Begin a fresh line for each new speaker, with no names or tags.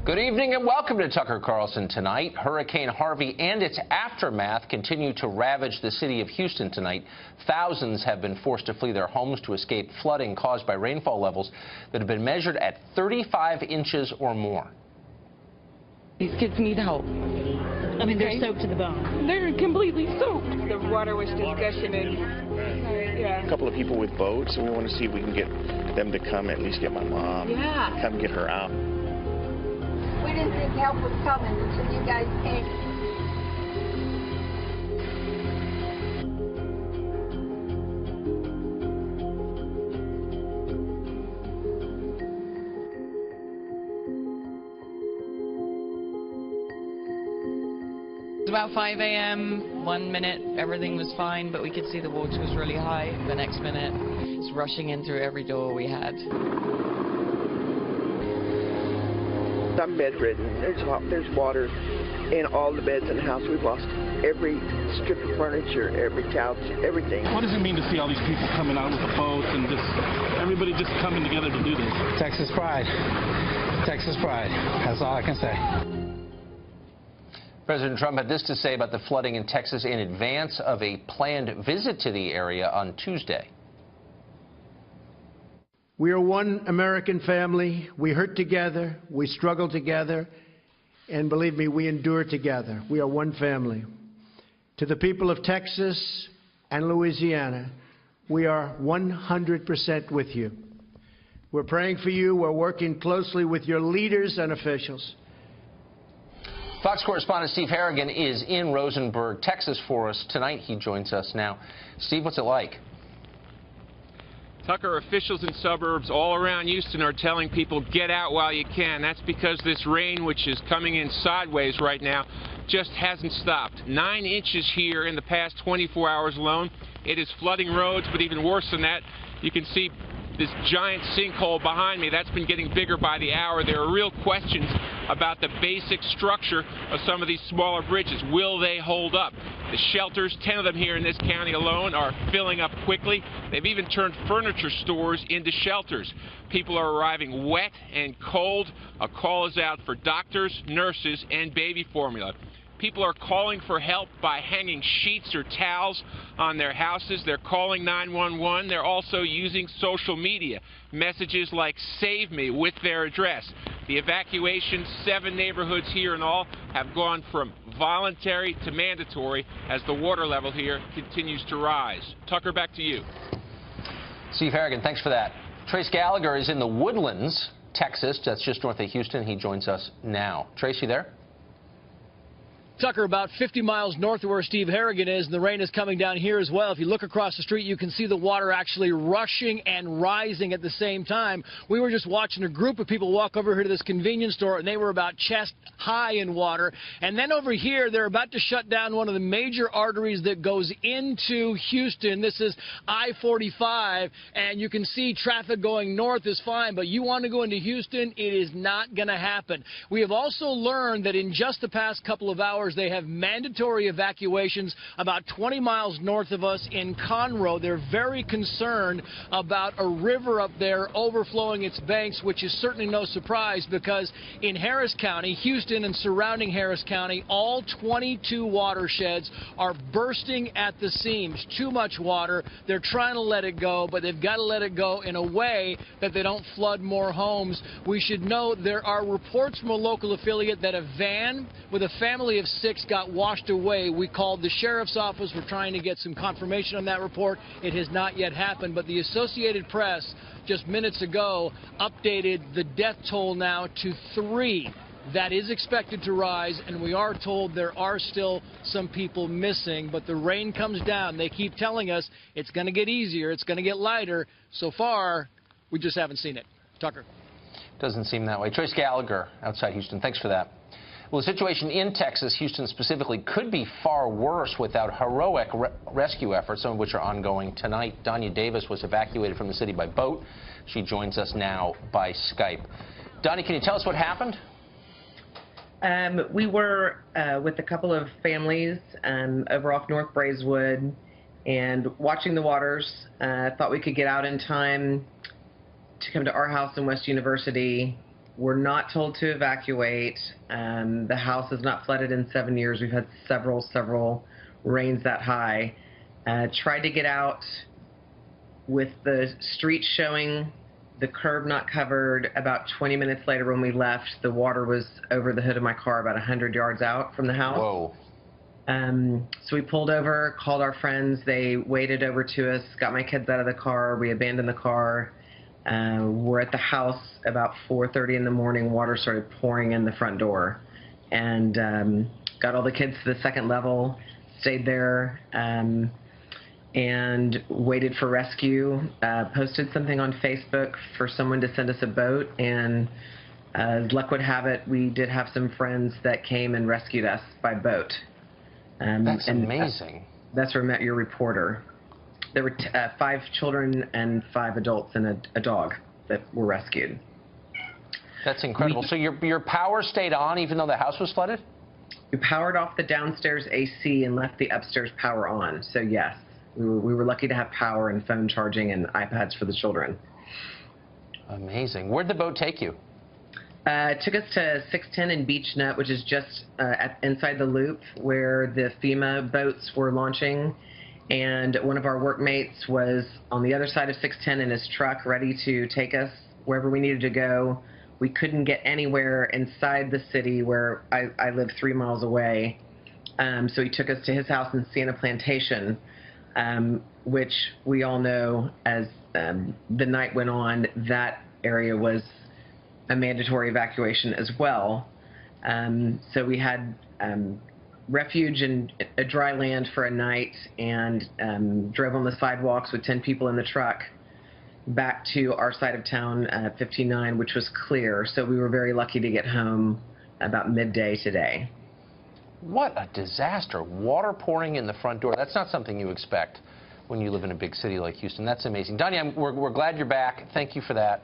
Good evening and welcome to Tucker Carlson Tonight. Hurricane Harvey and its aftermath continue to ravage the city of Houston tonight. Thousands have been forced to flee their homes to escape flooding caused by rainfall levels that have been measured at 35 inches or more.
These kids need help.
I mean, they're soaked to the bone.
They're completely soaked.
The water was just gushing in. Yeah.
A couple of people with boats, and we want to see if we can get them to come, at least get my mom.
Yeah.
Come get her out.
We didn't think help was coming until you guys came.
It was about 5 a.m. 1 minute, everything was fine, but we could see the water was really high. The next minute, it's rushing in through every door we had.
I'm bedridden. There's water in all the beds in the house. We've lost every strip of furniture, every couch, everything.
What does it mean to see all these people coming out with the boats and just everybody just coming together to do this?
Texas pride. Texas pride. That's all I can say.
President Trump had this to say about the flooding in Texas in advance of a planned visit to the area on Tuesday.
We are one American family. We hurt together. We struggle together. And believe me, we endure together. We are one family. To the people of Texas and Louisiana, we are 100% with you. We're praying for you. We're working closely with your leaders and officials.
Fox correspondent Steve Harrigan is in Rosenberg, Texas for us tonight. He joins us now. Steve, what's it like?
Tucker, officials in suburbs all around Houston are telling people get out while you can. That's because this rain, which is coming in sideways right now, just hasn't stopped. 9 inches here in the past 24 hours alone. It is flooding roads, but even worse than that, you can see this giant sinkhole behind me. That's been getting bigger by the hour. There are real questions about the basic structure of some of these smaller bridges. Will they hold up? The shelters, 10 of them here in this county alone, are filling up quickly. They've even turned furniture stores into shelters. People are arriving wet and cold. A call is out for doctors, nurses, and baby formula. People are calling for help by hanging sheets or towels on their houses. They're calling 911. They're also using social media. Messages like "Save me" with their address. The evacuation, 7 neighborhoods here in all, have gone from voluntary to mandatory as the water level here continues to rise. Tucker, back to you.
Steve Harrigan, thanks for that. Trace Gallagher is in the Woodlands, Texas. That's just north of Houston. He joins us now. Trace, you there?
Tucker, about 50 miles north of where Steve Harrigan is, and the rain is coming down here as well. If you look across the street, you can see the water actually rushing and rising at the same time. We were just watching a group of people walk over here to this convenience store, and they were about chest high in water. And then over here, they're about to shut down one of the major arteries that goes into Houston. This is I-45, and you can see traffic going north is fine, but you want to go into Houston, it is not going to happen. We have also learned that in just the past couple of hours, they have mandatory evacuations about 20 miles north of us in Conroe. They're very concerned about a river up there overflowing its banks, which is certainly no surprise because in Harris County, Houston and surrounding Harris County, all 22 watersheds are bursting at the seams. Too much water. They're trying to let it go, but they've got to let it go in a way that they don't flood more homes. We should know there are reports from a local affiliate that a van with a family of 6 got washed away. We called the sheriff's office. We're trying to get some confirmation on that report. It has not yet happened, but the Associated Press just minutes ago updated the death toll now to 3. That is expected to rise, and we are told there are still some people missing, but the rain comes down. They keep telling us it's going to get easier, it's going to get lighter. So far, we just haven't seen it. Tucker.
Doesn't seem that way. Trace Gallagher outside Houston, thanks for that. Well, the situation in Texas, Houston specifically, could be far worse without heroic rescue efforts, some of which are ongoing tonight. Danya Davis was evacuated from the city by boat. She joins us now by Skype. Donnie, can you tell us what happened?
We were with a couple of families over off North Braeswood and watching the waters. Thought we could get out in time to come to our house in West University We're not told to evacuate. The house is not flooded in 7 years. We've had several rains that high. Tried to get out with the street showing, the curb not covered. About 20 minutes later when we left, the water was over the hood of my car about 100 yards out from the house.
Whoa.
So we pulled over, called our friends. They waded over to us, got my kids out of the car. We abandoned the car. We're at the house about 4:30 in the morning. Water started pouring in the front door, and got all the kids to the second level, stayed there, and waited for rescue. Posted something on Facebook for someone to send us a boat, and as luck would have it, we did have some friends that came and rescued us by boat.
That's amazing.
That's where I met your reporter. There were 5 children and 5 adults and a dog that were rescued.
That's incredible. So your power stayed on even though the house was flooded?
We powered off the downstairs AC and left the upstairs power on. So yes, we were lucky to have power and phone charging and iPads for the children.
Amazing. Where'd the boat take you?
It took us to 610 in Beach Nut, which is just inside the loop where the FEMA boats were launching. And one of our workmates was on the other side of 610 in his truck ready to take us wherever we needed to go. We couldn't get anywhere inside the city where I live 3 miles away. So he took us to his house in Sienna Plantation, which we all know as the night went on, that area was a mandatory evacuation as well. So we had refuge in a dry land for a night and drove on the sidewalks with 10 people in the truck back to our side of town, 59, which was clear. So we were very lucky to get home about midday today.
What a disaster. Water pouring in the front door. That's not something you expect when you live in a big city like Houston. That's amazing. Donnie, we're glad you're back. Thank you for that.